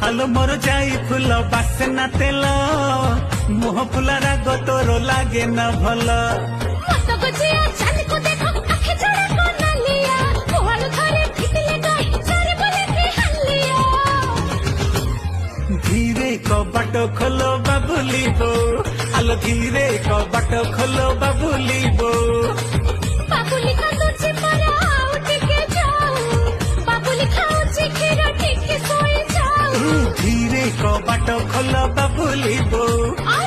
আলো মোর যাই ফুল বাসে না তেল মুহ ফুলা রাগ তোর লাগে না ভাল মত গজিয়া চাঁদকো দেখো আখে জড়া কোনালিয়া কোয়াল ধরে ফিটলে গাই সারে বলে কে হালিয়া ধীরে কবাট খোলো বাবুলি বউ আলো ধীরে কবাট খোলো বাবুলি বউ বাবুলি কাঁদুছে পরা আউ টিকে যাও বাবুলি খাউছে ক্ষীর টিকে শোয়ে যাও ধীরে কবাট খোলো বাবুলি বউ আউ